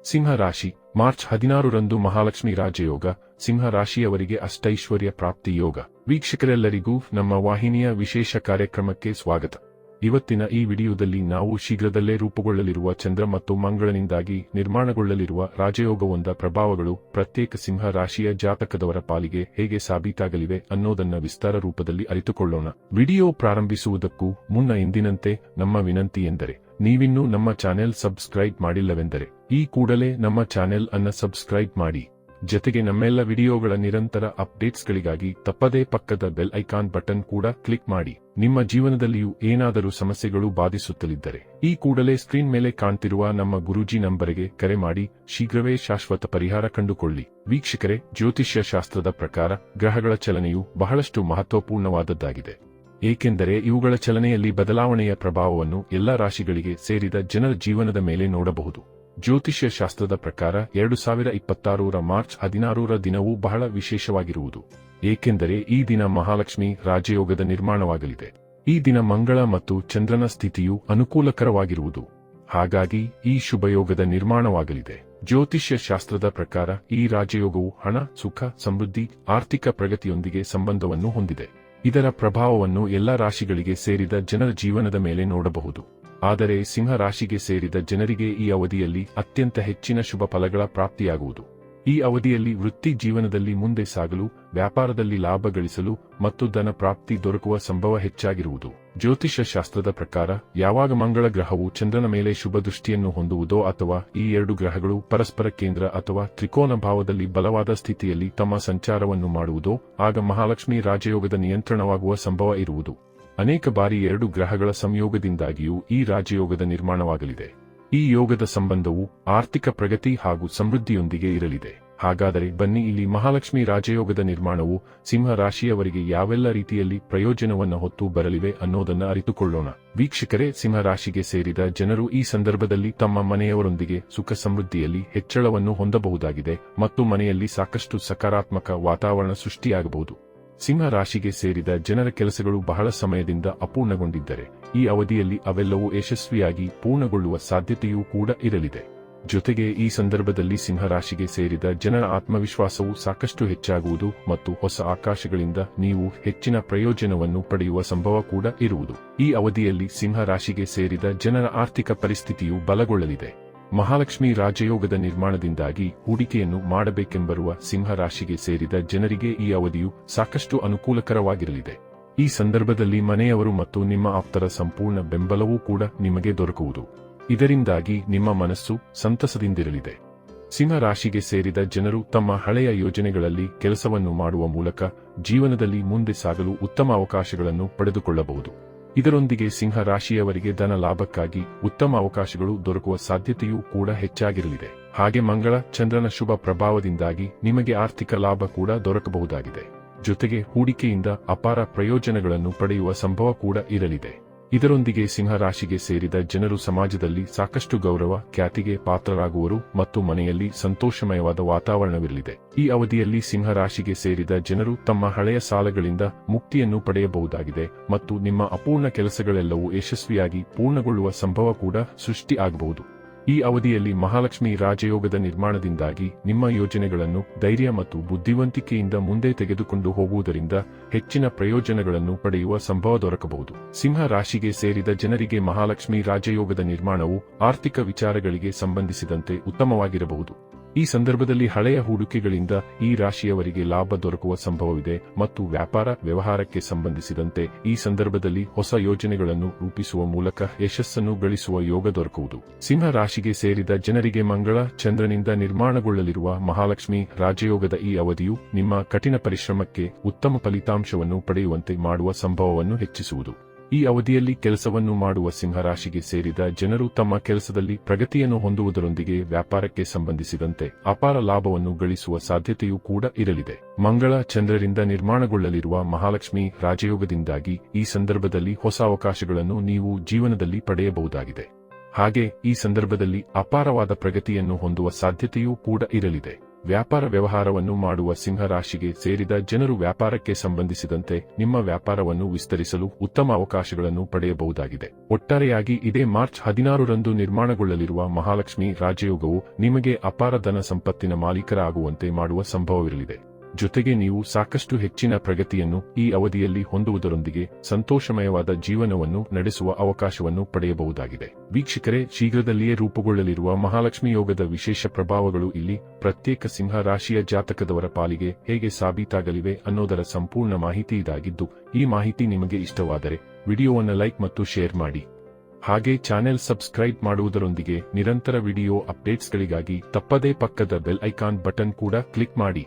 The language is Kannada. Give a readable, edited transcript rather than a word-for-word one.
ಸಿಂಹ ರಾಶಿ ಮಾರ್ಚ್ 16ರಂದು ಮಹಾಲಕ್ಷ್ಮಿ ರಾಜಯೋಗ. ಸಿಂಹ ರಾಶಿಯವರಿಗೆ ಅಷ್ಟೈಶ್ವರ್ಯ ಪ್ರಾಪ್ತಿ ಯೋಗ. ವೀಕ್ಷಕರೆಲ್ಲರಿಗೂ ನಮ್ಮ ವಾಹಿನಿಯ ವಿಶೇಷ ಕಾರ್ಯಕ್ರಮಕ್ಕೆ ಸ್ವಾಗತ. ಇವತ್ತಿನ ಈ ವಿಡಿಯೋದಲ್ಲಿ ನಾವು ಶೀಘ್ರದಲ್ಲೇ ರೂಪುಗೊಳ್ಳಲಿರುವ ಚಂದ್ರ ಮತ್ತು ಮಂಗಳನಿಂದಾಗಿ ನಿರ್ಮಾಣಗೊಳ್ಳಲಿರುವ ರಾಜಯೋಗವೊಂದ ಪ್ರಭಾವಗಳು ಪ್ರತ್ಯೇಕ ಸಿಂಹ ರಾಶಿಯ ಜಾತಕದವರ ಪಾಲಿಗೆ ಹೇಗೆ ಸಾಬೀತಾಗಲಿವೆ ಅನ್ನೋದನ್ನ ವಿಸ್ತಾರ ರೂಪದಲ್ಲಿ ಅರಿತುಕೊಳ್ಳೋಣ. ವಿಡಿಯೋ ಪ್ರಾರಂಭಿಸುವುದಕ್ಕೂ ಮುನ್ನ ಎಂದಿನಂತೆ ನಮ್ಮ ವಿನಂತಿ ಎಂದರೆ, ನೀವಿನ್ನೂ ನಮ್ಮ ಚಾನೆಲ್ ಸಬ್ಸ್ಕ್ರೈಬ್ ಮಾಡಿಲ್ಲವೆಂದರೆ ಈ ಕೂಡಲೇ ನಮ್ಮ ಚಾನೆಲ್ ಅನ್ನು ಸಬ್ಸ್ಕ್ರೈಬ್ ಮಾಡಿ. ಜೊತೆಗೆ ನಮ್ಮೆಲ್ಲ ವಿಡಿಯೋಗಳ ನಿರಂತರ ಅಪ್ಡೇಟ್ಸ್ಗಳಿಗಾಗಿ ತಪ್ಪದೇ ಪಕ್ಕದ ಬೆಲ್ ಐಕಾನ್ ಬಟನ್ ಕೂಡ ಕ್ಲಿಕ್ ಮಾಡಿ. ನಿಮ್ಮ ಜೀವನದಲ್ಲಿಯೂ ಏನಾದರೂ ಸಮಸ್ಯೆಗಳು ಬಾಧಿಸುತ್ತಲಿದ್ದರೆ ಈ ಕೂಡಲೇ ಸ್ಕ್ರೀನ್ ಮೇಲೆ ಕಾಣ್ತಿರುವ ನಮ್ಮ ಗುರೂಜಿ ನಂಬರಿಗೆ ಕರೆ ಮಾಡಿ ಶೀಘ್ರವೇ ಶಾಶ್ವತ ಪರಿಹಾರ ಕಂಡುಕೊಳ್ಳಿ. ವೀಕ್ಷಕರೇ, ಜ್ಯೋತಿಷ್ಯ ಶಾಸ್ತ್ರದ ಪ್ರಕಾರ ಗ್ರಹಗಳ ಚಲನೆಯು ಬಹಳಷ್ಟು ಮಹತ್ವಪೂರ್ಣವಾದದ್ದಾಗಿದೆ. ಏಕೆಂದರೆ ಇವುಗಳ ಚಲನೆಯಲ್ಲಿ ಬದಲಾವಣೆಯ ಪ್ರಭಾವವನ್ನು ಎಲ್ಲಾ ರಾಶಿಗಳಿಗೆ ಸೇರಿದ ಜನರ ಜೀವನದ ಮೇಲೆ ನೋಡಬಹುದು. ಜ್ಯೋತಿಷ್ಯ ಶಾಸ್ತ್ರದ ಪ್ರಕಾರ 2026ರ ಮಾರ್ಚ್ 16ರ ದಿನವೂ ಬಹಳ ವಿಶೇಷವಾಗಿರುವುದು. ಏಕೆಂದರೆ ಈ ದಿನ ಮಹಾಲಕ್ಷ್ಮಿ ರಾಜಯೋಗದ ನಿರ್ಮಾಣವಾಗಲಿದೆ. ಈ ದಿನ ಮಂಗಳ ಮತ್ತು ಚಂದ್ರನ ಸ್ಥಿತಿಯು ಅನುಕೂಲಕರವಾಗಿರುವುದು. ಹಾಗಾಗಿ ಈ ಶುಭಯೋಗದ ನಿರ್ಮಾಣವಾಗಲಿದೆ. ಜ್ಯೋತಿಷ್ಯ ಶಾಸ್ತ್ರದ ಪ್ರಕಾರ ಈ ರಾಜಯೋಗವು ಹಣ, ಸುಖ, ಸಮೃದ್ಧಿ, ಆರ್ಥಿಕ ಪ್ರಗತಿಯೊಂದಿಗೆ ಸಂಬಂಧವನ್ನು ಹೊಂದಿದೆ. ಇದರ ಪ್ರಭಾವವನ್ನು ಎಲ್ಲಾ ರಾಶಿಗಳಿಗೆ ಸೇರಿದ ಜನರ ಜೀವನದ ಮೇಲೆ ನೋಡಬಹುದು. ಆದರೆ ಸಿಂಹ ರಾಶಿಗೆ ಸೇರಿದ ಜನರಿಗೆ ಈ ಅವಧಿಯಲ್ಲಿ ಅತ್ಯಂತ ಹೆಚ್ಚಿನ ಶುಭ ಫಲಗಳ ಪ್ರಾಪ್ತಿಯಾಗುವುದು. ಈ ಅವಧಿಯಲ್ಲಿ ವೃತ್ತಿ ಜೀವನದಲ್ಲಿ ಮುಂದೆ ಸಾಗಲು, ವ್ಯಾಪಾರದಲ್ಲಿ ಲಾಭ ಗಳಿಸಲು ಮತ್ತು ಧನ ಪ್ರಾಪ್ತಿ ದೊರಕುವ ಸಂಭವ ಹೆಚ್ಚಾಗಿರುವುದು. ಜ್ಯೋತಿಷ್ಯ ಶಾಸ್ತ್ರದ ಪ್ರಕಾರ ಯಾವಾಗ ಮಂಗಳ ಗ್ರಹವು ಚಂದ್ರನ ಮೇಲೆ ಶುಭ ದೃಷ್ಟಿಯನ್ನು ಹೊಂದುವುದೋ ಅಥವಾ ಈ ಎರಡು ಗ್ರಹಗಳು ಪರಸ್ಪರ ಕೇಂದ್ರ ಅಥವಾ ತ್ರಿಕೋನ ಭಾವದಲ್ಲಿ ಬಲವಾದ ಸ್ಥಿತಿಯಲ್ಲಿ ತಮ್ಮ ಸಂಚಾರವನ್ನು ಮಾಡುವುದೋ ಆಗ ಮಹಾಲಕ್ಷ್ಮಿ ರಾಜಯೋಗದ ನಿಯಂತ್ರಣವಾಗುವ ಸಂಭವ ಇರುವುದು. ಅನೇಕ ಬಾರಿ ಎರಡು ಗ್ರಹಗಳ ಸಂಯೋಗದಿಂದಾಗಿಯೂ ಈ ರಾಜಯೋಗದ ನಿರ್ಮಾಣವಾಗಲಿದೆ. ಈ ಯೋಗದ ಸಂಬಂಧವು ಆರ್ಥಿಕ ಪ್ರಗತಿ ಹಾಗೂ ಸಮೃದ್ಧಿಯೊಂದಿಗೆ ಇರಲಿದೆ. ಹಾಗಾದರೆ ಬನ್ನಿ, ಇಲ್ಲಿ ಮಹಾಲಕ್ಷ್ಮಿ ರಾಜಯೋಗದ ನಿರ್ಮಾಣವು ಸಿಂಹ ರಾಶಿಯವರಿಗೆ ಯಾವೆಲ್ಲ ರೀತಿಯಲ್ಲಿ ಪ್ರಯೋಜನವನ್ನು ಹೊತ್ತು ಬರಲಿವೆ ಅನ್ನೋದನ್ನ ಅರಿತುಕೊಳ್ಳೋಣ. ವೀಕ್ಷಕರೇ, ಸಿಂಹ ರಾಶಿಗೆ ಸೇರಿದ ಜನರು ಈ ಸಂದರ್ಭದಲ್ಲಿ ತಮ್ಮ ಮನೆಯವರೊಂದಿಗೆ ಸುಖ ಸಮೃದ್ಧಿಯಲ್ಲಿ ಹೆಚ್ಚಳವನ್ನು ಹೊಂದಬಹುದಾಗಿದೆ ಮತ್ತು ಮನೆಯಲ್ಲಿ ಸಾಕಷ್ಟು ಸಕಾರಾತ್ಮಕ ವಾತಾವರಣ ಸೃಷ್ಟಿಯಾಗಬಹುದು. ಸಿಂಹ ರಾಶಿಗೆ ಸೇರಿದ ಜನರ ಕೆಲಸಗಳು ಬಹಳ ಸಮಯದಿಂದ ಅಪೂರ್ಣಗೊಂಡಿದ್ದರೆ ಈ ಅವಧಿಯಲ್ಲಿ ಅವೆಲ್ಲವೂ ಯಶಸ್ವಿಯಾಗಿ ಪೂರ್ಣಗೊಳ್ಳುವ ಸಾಧ್ಯತೆಯೂ ಕೂಡ ಇರಲಿದೆ. ಜೊತೆಗೆ ಈ ಸಂದರ್ಭದಲ್ಲಿ ಸಿಂಹ ರಾಶಿಗೆ ಸೇರಿದ ಜನರ ಆತ್ಮವಿಶ್ವಾಸವು ಸಾಕಷ್ಟು ಹೆಚ್ಚಾಗುವುದು ಮತ್ತು ಹೊಸ ಆಕಾಶಗಳಿಂದ ನೀವು ಹೆಚ್ಚಿನ ಪ್ರಯೋಜನವನ್ನು ಪಡೆಯುವ ಸಂಭವ ಕೂಡ ಇರುವುದು. ಈ ಅವಧಿಯಲ್ಲಿ ಸಿಂಹ ರಾಶಿಗೆ ಸೇರಿದ ಜನರ ಆರ್ಥಿಕ ಪರಿಸ್ಥಿತಿಯು ಬಲಗೊಳ್ಳಲಿದೆ. ಮಹಾಲಕ್ಷ್ಮಿ ರಾಜಯೋಗದ ನಿರ್ಮಾಣದಿಂದಾಗಿ ಹೂಡಿಕೆಯನ್ನು ಮಾಡಬೇಕೆಂಬರುವ ಸಿಂಹ ರಾಶಿಗೆ ಸೇರಿದ ಜನರಿಗೆ ಈ ಅವಧಿಯು ಸಾಕಷ್ಟು ಅನುಕೂಲಕರವಾಗಿರಲಿದೆ. ಈ ಸಂದರ್ಭದಲ್ಲಿ ಮನೆಯವರು ಮತ್ತು ನಿಮ್ಮ ಆಪ್ತರ ಸಂಪೂರ್ಣ ಬೆಂಬಲವೂ ಕೂಡ ನಿಮಗೆ ದೊರಕುವುದು. ಇದರಿಂದಾಗಿ ನಿಮ್ಮ ಮನಸ್ಸು ಸಂತಸದಿಂದಿರಲಿದೆ. ಸಿಂಹ ರಾಶಿಗೆ ಸೇರಿದ ಜನರು ತಮ್ಮ ಹಳೆಯ ಯೋಜನೆಗಳಲ್ಲಿ ಕೆಲಸವನ್ನು ಮಾಡುವ ಮೂಲಕ ಜೀವನದಲ್ಲಿ ಮುಂದೆ ಸಾಗಲು ಉತ್ತಮ ಅವಕಾಶಗಳನ್ನು ಪಡೆದುಕೊಳ್ಳಬಹುದು. ಇದರೊಂದಿಗೆ ಸಿಂಹ ರಾಶಿಯವರಿಗೆ ಧನ ಲಾಭಕ್ಕಾಗಿ ಉತ್ತಮ ಅವಕಾಶಗಳು ದೊರಕುವ ಸಾಧ್ಯತೆಯೂ ಕೂಡ ಹೆಚ್ಚಾಗಿರಲಿದೆ. ಹಾಗೆ ಮಂಗಳ ಚಂದ್ರನ ಶುಭ ಪ್ರಭಾವದಿಂದಾಗಿ ನಿಮಗೆ ಆರ್ಥಿಕ ಲಾಭ ಕೂಡ ದೊರಕಬಹುದಾಗಿದೆ. ಜೊತೆಗೆ ಹೂಡಿಕೆಯಿಂದ ಅಪಾರ ಪ್ರಯೋಜನಗಳನ್ನು ಪಡೆಯುವ ಸಂಭವ ಕೂಡ ಇರಲಿದೆ. ಇದರೊಂದಿಗೆ ಸಿಂಹ ರಾಶಿಗೆ ಸೇರಿದ ಜನರು ಸಮಾಜದಲ್ಲಿ ಸಾಕಷ್ಟು ಗೌರವ, ಖ್ಯಾತಿಗೆ ಪಾತ್ರರಾಗುವರು ಮತ್ತು ಮನೆಯಲ್ಲಿ ಸಂತೋಷಮಯವಾದ ವಾತಾವರಣವಿರಲಿದೆ. ಈ ಅವಧಿಯಲ್ಲಿ ಸಿಂಹ ರಾಶಿಗೆ ಸೇರಿದ ಜನರು ತಮ್ಮ ಹಳೆಯ ಸಾಲಗಳಿಂದ ಮುಕ್ತಿಯನ್ನು ಪಡೆಯಬಹುದಾಗಿದೆ ಮತ್ತು ನಿಮ್ಮ ಅಪೂರ್ಣ ಕೆಲಸಗಳೆಲ್ಲವೂ ಯಶಸ್ವಿಯಾಗಿ ಪೂರ್ಣಗೊಳ್ಳುವ ಸಂಭವ ಕೂಡ ಸೃಷ್ಟಿ ಆಗಬಹುದು. ಈ ಅವಧಿಯಲ್ಲಿ ಮಹಾಲಕ್ಷ್ಮಿ ರಾಜಯೋಗದ ನಿರ್ಮಾಣದಿಂದಾಗಿ ನಿಮ್ಮ ಯೋಜನೆಗಳನ್ನು ಧೈರ್ಯ ಮತ್ತು ಬುದ್ಧಿವಂತಿಕೆಯಿಂದ ಮುಂದೆ ತೆಗೆದುಕೊಂಡು ಹೋಗುವುದರಿಂದ ಹೆಚ್ಚಿನ ಪ್ರಯೋಜನಗಳನ್ನು ಪಡೆಯುವ ಸಂಭವ ದೊರಕಬಹುದು. ಸಿಂಹ ರಾಶಿಗೆ ಸೇರಿದ ಜನರಿಗೆ ಮಹಾಲಕ್ಷ್ಮಿ ರಾಜಯೋಗದ ನಿರ್ಮಾಣವು ಆರ್ಥಿಕ ವಿಚಾರಗಳಿಗೆ ಸಂಬಂಧಿಸಿದಂತೆ ಉತ್ತಮವಾಗಿರಬಹುದು. ಈ ಸಂದರ್ಭದಲ್ಲಿ ಹಳೆಯ ಹೂಡಿಕೆಗಳಿಂದ ಈ ರಾಶಿಯವರಿಗೆ ಲಾಭ ದೊರಕುವ ಸಂಭವವಿದೆ ಮತ್ತು ವ್ಯಾಪಾರ ವ್ಯವಹಾರಕ್ಕೆ ಸಂಬಂಧಿಸಿದಂತೆ ಈ ಸಂದರ್ಭದಲ್ಲಿ ಹೊಸ ಯೋಜನೆಗಳನ್ನು ರೂಪಿಸುವ ಮೂಲಕ ಯಶಸ್ಸನ್ನು ಗಳಿಸುವ ಯೋಗ ದೊರಕುವುದು. ಸಿಂಹ ರಾಶಿಗೆ ಸೇರಿದ ಜನರಿಗೆ ಮಂಗಳ ಚಂದ್ರನಿಂದ ನಿರ್ಮಾಣಗೊಳ್ಳಲಿರುವ ಮಹಾಲಕ್ಷ್ಮಿ ರಾಜಯೋಗದ ಈ ಅವಧಿಯು ನಿಮ್ಮ ಕಠಿಣ ಪರಿಶ್ರಮಕ್ಕೆ ಉತ್ತಮ ಫಲಿತಾಂಶವನ್ನು ಪಡೆಯುವಂತೆ ಮಾಡುವ ಸಂಭವವನ್ನು ಹೆಚ್ಚಿಸುವುದು. ಈ ಅವಧಿಯಲ್ಲಿ ಕೆಲಸವನ್ನು ಮಾಡುವ ಸಿಂಹ ರಾಶಿಗೆ ಸೇರಿದ ಜನರು ತಮ್ಮ ಕೆಲಸದಲ್ಲಿ ಪ್ರಗತಿಯನ್ನು ಹೊಂದುವುದರೊಂದಿಗೆ ವ್ಯಾಪಾರಕ್ಕೆ ಸಂಬಂಧಿಸಿದಂತೆ ಅಪಾರ ಲಾಭವನ್ನು ಗಳಿಸುವ ಸಾಧ್ಯತೆಯೂ ಕೂಡ ಇರಲಿದೆ. ಮಂಗಳ ಚಂದ್ರರಿಂದ ನಿರ್ಮಾಣಗೊಳ್ಳಲಿರುವ ಮಹಾಲಕ್ಷ್ಮಿ ರಾಜಯೋಗದಿಂದಾಗಿ ಈ ಸಂದರ್ಭದಲ್ಲಿ ಹೊಸ ಅವಕಾಶಗಳನ್ನು ನೀವು ಜೀವನದಲ್ಲಿ ಪಡೆಯಬಹುದಾಗಿದೆ. ಹಾಗೆ ಈ ಸಂದರ್ಭದಲ್ಲಿ ಅಪಾರವಾದ ಪ್ರಗತಿಯನ್ನು ಹೊಂದುವ ಸಾಧ್ಯತೆಯೂ ಕೂಡ ಇರಲಿದೆ. ವ್ಯಾಪಾರ ವ್ಯವಹಾರವನ್ನು ಮಾಡುವ ಸಿಂಹ ರಾಶಿಗೆ ಸೇರಿದ ಜನರು ವ್ಯಾಪಾರಕ್ಕೆ ಸಂಬಂಧಿಸಿದಂತೆ ನಿಮ್ಮ ವ್ಯಾಪಾರವನ್ನು ವಿಸ್ತರಿಸಲು ಉತ್ತಮ ಅವಕಾಶಗಳನ್ನು ಪಡೆಯಬಹುದಾಗಿದೆ. ಒಟ್ಟಾರೆಯಾಗಿ ಇದೇ ಮಾರ್ಚ್ 16ರಂದು ನಿರ್ಮಾಣಗೊಳ್ಳಲಿರುವ ಮಹಾಲಕ್ಷ್ಮಿ ರಾಜಯೋಗವು ನಿಮಗೆ ಅಪಾರ ಧನ ಸಂಪತ್ತಿನ ಮಾಲೀಕರಾಗುವಂತೆ ಮಾಡುವ ಸಂಭವವಿರಲಿದೆ. ಜೊತೆಗೆ ನೀವು ಸಾಕಷ್ಟು ಹೆಚ್ಚಿನ ಪ್ರಗತಿಯನ್ನು ಈ ಅವಧಿಯಲ್ಲಿ ಹೊಂದುವುದರೊಂದಿಗೆ ಸಂತೋಷಮಯವಾದ ಜೀವನವನ್ನು ನಡೆಸುವ ಅವಕಾಶವನ್ನು ಪಡೆಯಬಹುದಾಗಿದೆ. ವೀಕ್ಷಕರೇ, ಶೀಘ್ರದಲ್ಲಿಯೇ ರೂಪುಗೊಳ್ಳಲಿರುವ ಮಹಾಲಕ್ಷ್ಮಿ ಯೋಗದ ವಿಶೇಷ ಪ್ರಭಾವಗಳು ಇಲ್ಲಿ ಪ್ರತ್ಯೇಕ ಸಿಂಹ ರಾಶಿಯ ಜಾತಕದವರ ಪಾಲಿಗೆ ಹೇಗೆ ಸಾಬೀತಾಗಲಿವೆ ಅನ್ನೋದರ ಸಂಪೂರ್ಣ ಮಾಹಿತಿ ಇದಾಗಿದ್ದು, ಈ ಮಾಹಿತಿ ನಿಮಗೆ ಇಷ್ಟವಾದರೆ ವಿಡಿಯೋವನ್ನು ಲೈಕ್ ಮತ್ತು ಶೇರ್ ಮಾಡಿ. ಹಾಗೆ ಚಾನೆಲ್ ಸಬ್ಸ್ಕ್ರೈಬ್ ಮಾಡುವುದರೊಂದಿಗೆ ನಿರಂತರ ವಿಡಿಯೋ ಅಪ್ಡೇಟ್ಸ್ಗಳಿಗಾಗಿ ತಪ್ಪದೇ ಪಕ್ಕದ ಬೆಲ್ ಐಕಾನ್ ಬಟನ್ ಕೂಡ ಕ್ಲಿಕ್ ಮಾಡಿ.